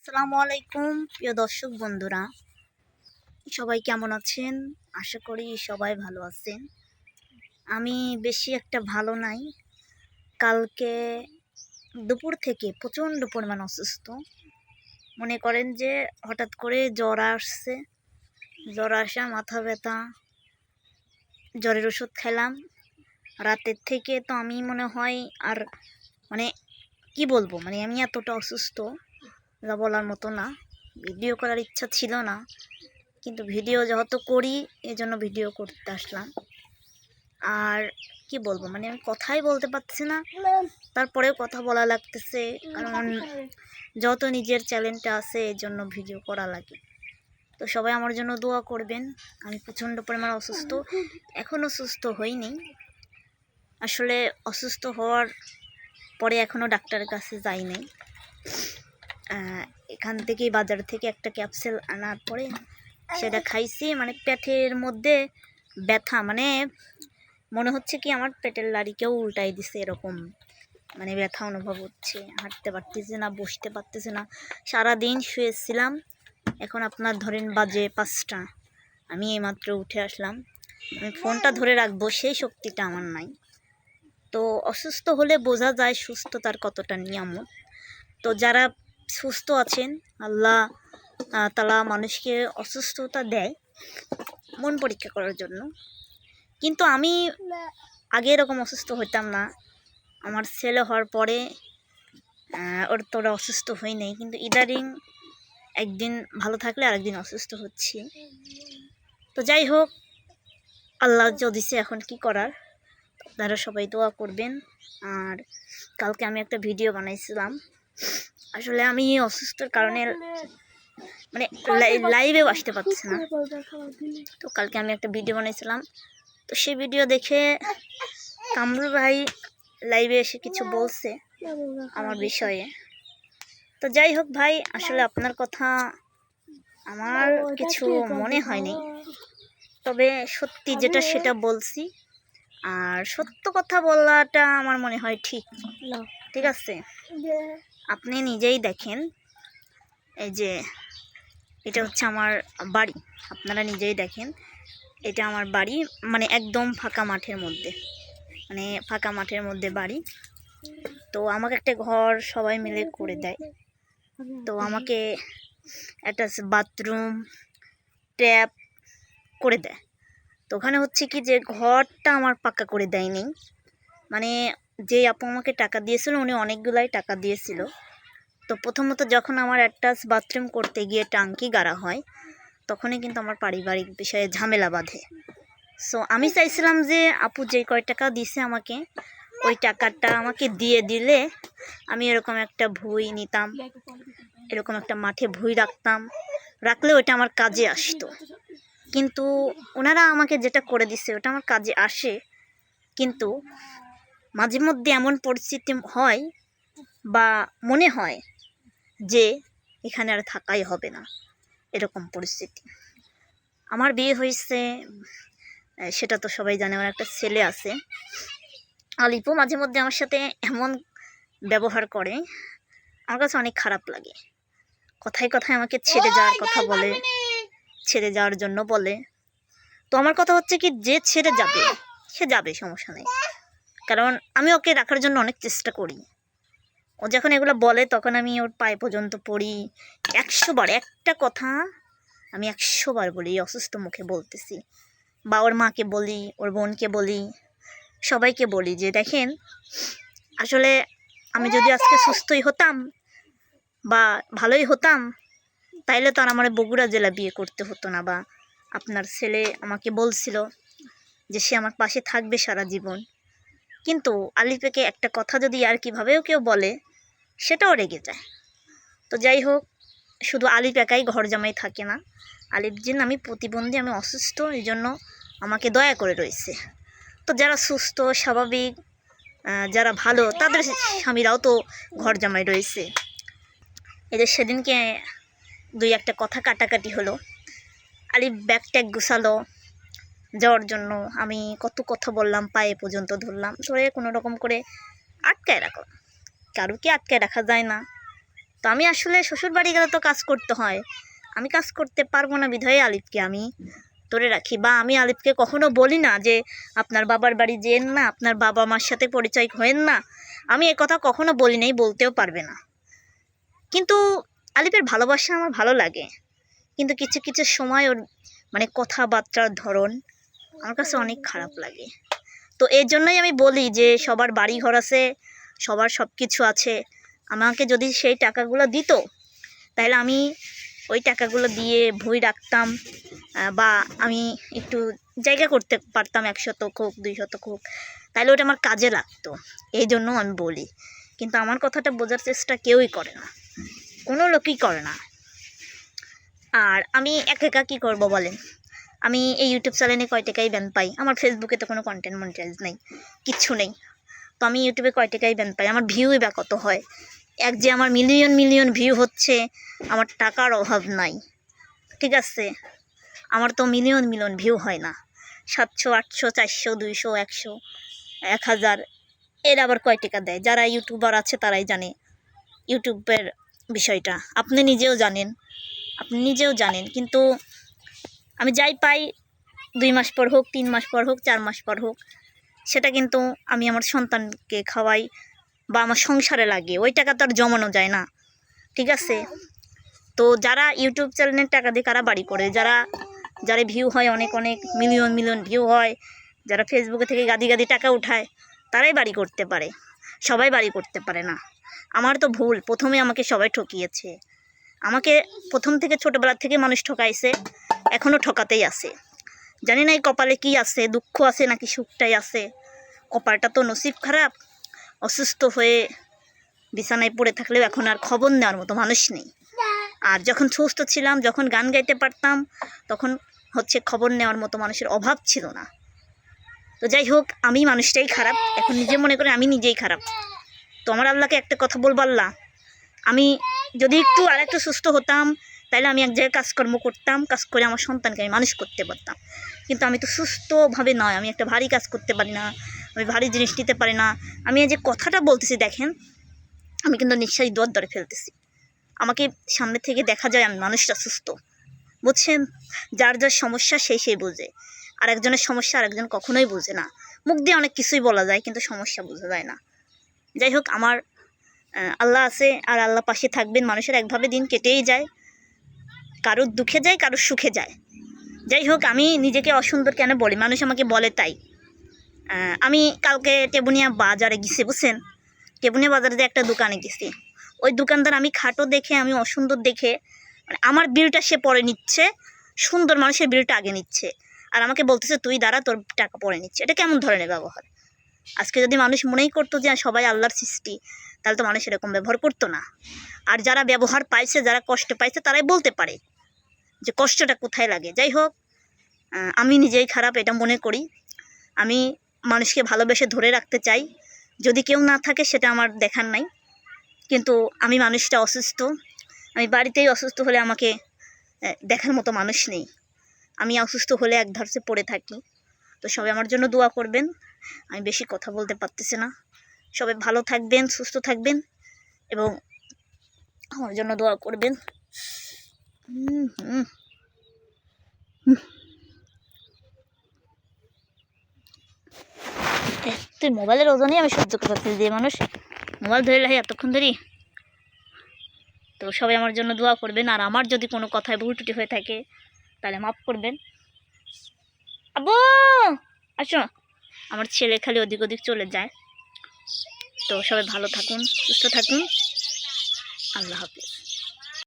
আসসালামু আলাইকুম প্রিয় দর্শক বন্ধুরা, সবাই কেমন আছেন? আশা করি সবাই ভালো আছেন। আমি বেশি একটা ভালো নাই। কালকে দুপুর থেকে প্রচণ্ড পরিমাণ অসুস্থ। মনে করেন যে হঠাৎ করে জ্বর আসছে, জ্বর আসা, মাথা ব্যথা, জ্বরের ওষুধ খেলাম। রাতের থেকে তো আমি মনে হয় আর মানে কি বলবো, আমি এতটা অসুস্থ যা বলার মতো না। ভিডিও করার ইচ্ছা ছিল না, কিন্তু ভিডিও যেহেতু করি এজন্য ভিডিও করতে আসলাম। আর কি বলবো, আমি কথাই বলতে পারছি না, তারপরেও কথা বলা লাগতেছে, কারণ যত নিজের চ্যানেলটা আছে এর জন্য ভিডিও করা লাগে। তো সবাই আমার জন্য দোয়া করবেন। আমি প্রচণ্ড পরিমাণ অসুস্থ, এখনও সুস্থ হইনি। আসলে অসুস্থ হওয়ার পরে এখনও ডাক্তারের কাছে যাইনি। এখান থেকেই বাজার থেকে একটা ক্যাপসুল আনার পরে সেটা খাইছি। পেটের মধ্যে ব্যথা, মনে হচ্ছে কি আমার পেটের লাড়ি কেউ উল্টাই দিছে, এরকম ব্যথা অনুভব হচ্ছে। হাঁটতে পারতেছি না, বসতে পারতেছি না। সারাদিন শুয়েছিলাম। এখন আপনার ধরেন বাজে 5টা, আমি এইমাত্র উঠে আসলাম। আমি ফোনটা ধরে রাখবো সেই শক্তিটা আমার নাই। তো অসুস্থ হলে বোঝা যায় সুস্থতার কতটা নিয়ামত। তো যারা সুস্থ আছেন, আল্লাহ তাআলা মানুষকে অসুস্থতা দেয় মন পরীক্ষা করার জন্য। কিন্তু আমি আগে এরকম অসুস্থ হইতাম না। আমার ছেলে হওয়ার পরে ওর তোরা অসুস্থ হই নাই, কিন্তু ইদারিং একদিন ভালো থাকলে আরেকদিন অসুস্থ হচ্ছি। তো যাই হোক, আল্লাহ যা দিছে, এখন কি করার। আপনারা সবাই দোয়া করবেন। আর কালকে আমি একটা ভিডিও বানাইছিলাম। আসলে আমি অসুস্থর কারণে লাইভেও আসতে পারছি না। তো কালকে আমি একটা ভিডিও বানাইছিলাম, তো সেই ভিডিও দেখে কামরুল ভাই লাইভে এসে কিছু বলছে আমার বিষয়ে। তো যাই হোক ভাই, আসলে আপনার কথা আমার কিছু মনে হয়নি, তবে সত্যি যেটা সেটা বলছি। আর সত্য কথা বলাটা আমার মনে হয় ঠিক ঠিক আছে। আপনি নিজেই দেখেন, এই যে এটা হচ্ছে আমার বাড়ি, আপনারা নিজেই দেখেন, এটা আমার বাড়ি। একদম ফাঁকা মাঠের মধ্যে, ফাঁকা মাঠের মধ্যে বাড়ি। তো আমাকে একটা ঘর সবাই মিলে করে দেয়। তো আমাকে একটা বাথরুম, ট্যাপ করে দেয়। তো ওখানে হচ্ছে কি, যে ঘরটা আমার পাক্কা করে দেয়নি। যে আপু আমাকে টাকা দিয়েছিল, উনি অনেকগুলাই টাকা দিয়েছিল। তো প্রথমত যখন আমার অ্যাটাচ বাথরুম করতে গিয়ে টাঙ্কি গাড়া হয়, তখনই কিন্তু আমার পারিবারিক বিষয়ে ঝামেলা বাঁধে। সো আমি চাইছিলাম যে আপু যে কয় টাকা দিছে আমাকে, ওই টাকাটা আমাকে দিয়ে দিলে আমি এরকম একটা ভুঁই নিতাম, এরকম একটা মাঠে ভুঁই রাখলে ওইটা আমার কাজে আসতো। কিন্তু ওনারা আমাকে যেটা করে দিছে ওটা আমার কাজে আসে, কিন্তু মাঝে মধ্যে এমন পরিস্থিতি হয় বা মনে হয় যে এখানে আর থাকাই হবে না, এরকম পরিস্থিতি। আমার বিয়ে হয়েছে, সেটা তো সবাই জানে। আমার একটা ছেলে আছে, আলিপও মাঝে মধ্যে আমার সাথে এমন ব্যবহার করে, আমার কাছে অনেক খারাপ লাগে। কথায় কথায় আমাকে ছেড়ে যাওয়ার কথা বলে, ছেড়ে যাওয়ার জন্য বলে। তো আমার কথা হচ্ছে কি, যে ছেড়ে যাবে সে যাবে, সমস্যা নেই, কারণ আমি ওকে রাখার জন্য অনেক চেষ্টা করি। ও যখন এগুলো বলে তখন আমি ওর পায়ে পর্যন্ত পড়ি। 100 বার একটা কথা আমি 100 বার বলি, অসুস্থ মুখে বলতেছি। বা ওর মাকে বলি, ওর বোনকে বলি, সবাইকে বলি যে দেখেন, আসলে আমি যদি আজকে সুস্থই হতাম বা ভালোই হতাম, তাইলে তো আর আমার বগুড়া জেলা বিয়ে করতে হতো না। বা আপনার ছেলে আমাকে বলছিল যে সে আমার পাশে থাকবে সারা জীবন। কিন্তু আলিফকে একটা কথা যদি আর কিভাবেও কেউ বলে, সেটাও রেগে যায়। তো যাই হোক, শুধু আলিফ একাই ঘর জামাই থাকে না। আলিফ জিন আমি প্রতিবন্ধী, আমি অসুস্থ, এই জন্য আমাকে দয়া করে রয়েছে। তো যারা সুস্থ স্বাভাবিক, যারা ভালো, তাদের স্বামীরাও তো ঘর জামাই রয়েছে। এদের সেদিনকে 2-1 কথা কাটাকাটি হলো। আলিফ ব্যাগ ট্যাগ গুছালো যাওয়ার জন্য, আমি কত কথা বললাম, পায়ে পর্যন্ত ধরলাম, ধরে কোনো রকম করে আটকায় রাখলাম। কারো কি আটকায় রাখা যায় না? তো আমি আসলে শ্বশুর বাড়ি গেলে তো কাজ করতে হয়, আমি কাজ করতে পারবো না বিধায় আলিফকে আমি ধরে রাখি। বা আমি আলিফকে কখনো বলি না যে আপনার বাবার বাড়ি যেন না, আপনার বাবা মার সাথে পরিচয় হয়েন না, আমি এ কথা কখনো বলি নাই, বলতেও পারবে না। কিন্তু আলিফের ভালোবাসা আমার ভালো লাগে, কিন্তু কিছু কিছু সময় ওর মানে কথাবার্তার ধরন আমার কাছে অনেক খারাপ লাগে। তো এর জন্যই আমি বলি যে সবার বাড়ি ঘর আছে, সবার সব কিছু আছে, আমাকে যদি সেই টাকাগুলো দিত তাহলে আমি ওই টাকাগুলো দিয়ে ভুঁই রাখতাম, বা আমি একটু জায়গা করতে পারতাম, 1 শতক হোক 2 শতক হোক, তাহলে ওটা আমার কাজে লাগতো। এই জন্য আমি বলি, কিন্তু আমার কথাটা বোঝার চেষ্টা কেউই করে না, কোনো লোকই করে না। আর আমি একা একা কী করবো বলেন? আমি এই ইউটিউব চ্যানেলে কয় টাকাই ব্যান পাই, আমার ফেসবুকে তো কোনো কন্টেন্ট মনিটাইজ নেই, কিচ্ছু নেই, তো আমি ইউটিউবে কয় টাকাই ব্যান পাই, আমার ভিউই বা কত হয়? এক যে আমার মিলিয়ন মিলিয়ন ভিউ হচ্ছে, আমার টাকার অভাব নাই, ঠিক আছে? আমার তো মিলিয়ন মিলিয়ন ভিউ হয় না, 700 800 400 200 100 1000, এর আবার কয় টাকা দেয়? যারা ইউটিউবার আছে তারাই জানে ইউটিউবের বিষয়টা, আপনি নিজেও জানেন। কিন্তু আমি যাই পাই 2 মাস পর হোক, 3 মাস পর হোক, 4 মাস পর হোক, সেটা কিন্তু আমি আমার সন্তানকে খাওয়াই বা আমার সংসারে লাগে, ওই টাকা তো আর জমানো যায় না, ঠিক আছে? তো যারা ইউটিউব চ্যানেলের টাকা দিয়ে কারা বাড়ি করে, যারা ভিউ হয় অনেক অনেক মিলিয়ন মিলিয়ন ভিউ হয়, যারা ফেসবুকে থেকে গাদি গাদি টাকা উঠায়, তারাই বাড়ি করতে পারে, সবাই বাড়ি করতে পারে না। আমার তো ভুল, প্রথমে আমাকে সবাই ঠকিয়েছে, আমাকে প্রথম থেকে ছোটোবেলা থেকে মানুষ ঠকাইছে, এখনও ঠকাতেই আছে। জানি না এই কপালে কী আছে, দুঃখ আছে নাকি সুখটাই আছে। কপালটা তো নসিব খারাপ, অসুস্থ হয়ে বিছানায় পড়ে থাকলেও এখন আর খবর নেওয়ার মতো মানুষ নেই। আর যখন সুস্থ ছিলাম, যখন গান গাইতে পারতাম, তখন হচ্ছে খবর নেওয়ার মতো মানুষের অভাব ছিল না। তো যাই হোক, আমি মানুষটাই খারাপ, এখন নিজে মনে করি আমি নিজেই খারাপ। তো আমার আল্লাহকে একটা কথা বলবো, আল্লাহ, আমি যদি একটু সুস্থ হতাম, তাহলে আমি এক জায়গায় কাজকর্ম করতাম, কাজ করে আমার সন্তানকে আমি মানুষ করতে পারতাম। কিন্তু আমি তো সুস্থভাবে নয়, আমি একটা ভারী কাজ করতে পারি না, আমি ভারী জিনিস নিতে পারি না। আমি এই যে কথাটা বলতেছি দেখেন, আমি কিন্তু নিঃশ্বাস দরে ফেলতেছি, আমাকে সামনে থেকে দেখা যায় আমি মানুষটা সুস্থ, বুঝছেন? যার যার সমস্যা সেই বোঝে, আর একজনের সমস্যা আরেকজন কখনোই বোঝে না। মুখ দিয়ে অনেক কিছুই বলা যায়, কিন্তু সমস্যা বোঝা যায় না। যাই হোক, আমার আল্লাহ আছে, আর আল্লাহ পাশে থাকবেন। মানুষের একভাবে দিন কেটেই যায়, কারোর দুঃখে যায়, কারোর সুখে যায়। যাই হোক, আমি নিজেকে অসুন্দর কেন বলি, মানুষ আমাকে বলে তাই। আমি কালকে টেবুনিয়া বাজারে গেছি, বুঝছেন? টেবুনিয়া বাজারে যে একটা দোকানে গেছি, ওই দোকানদার আমি খাটো দেখে, আমি অসুন্দর দেখে, মানে আমার বিলটা সে পরে নিচ্ছে, সুন্দর মানুষের বিলটা আগে নিচ্ছে, আর আমাকে বলতেছে তুই দাঁড়া, তোর টাকা পরে নিচ্ছে। এটা কেমন ধরনের ব্যবহার? আজকে যদি মানুষ মনেই করতো যে সবাই আল্লাহর সৃষ্টি, তাহলে তো মানুষ এরকম ব্যবহার করতো না। আর যারা ব্যবহার পাইছে, যারা কষ্ট পাইছে, তারাই বলতে পারে যে কষ্টটা কোথায় লাগে। যাই হোক, আমি নিজেই খারাপ এটা মনে করি। আমি মানুষকে ভালোবেসে ধরে রাখতে চাই, যদি কেউ না থাকে সেটা আমার দেখার নাই, কিন্তু আমি মানুষটা অসুস্থ, আমি বাড়িতেই অসুস্থ হলে আমাকে দেখার মতো মানুষ নেই, আমি অসুস্থ হলে এক ধারসে পড়ে থাকি। তো সবাই আমার জন্য দোয়া করবেন, আমি বেশি কথা বলতে পারতেছি না। সবাই ভালো থাকবেন, সুস্থ থাকবেন, এবং আমার জন্য দোয়া করবেন। তুই মোবাইলের ওজনই আমি সহ্য করতে পারছি, যে মানুষ মোবাইল ধরে রাখে এতক্ষণ ধরে। তো সবাই আমার জন্য দোয়া করবেন, আর আমার যদি কোনো কথায় ভুল ত্রুটি হয়ে থাকে তাহলে মাফ করবেন। আব্বু আসো, আমার ছেলে খালি ওদিক ওদিক চলে যায়। তো সবাই ভালো থাকুন, সুস্থ থাকুন, আল্লাহ হাফেজ।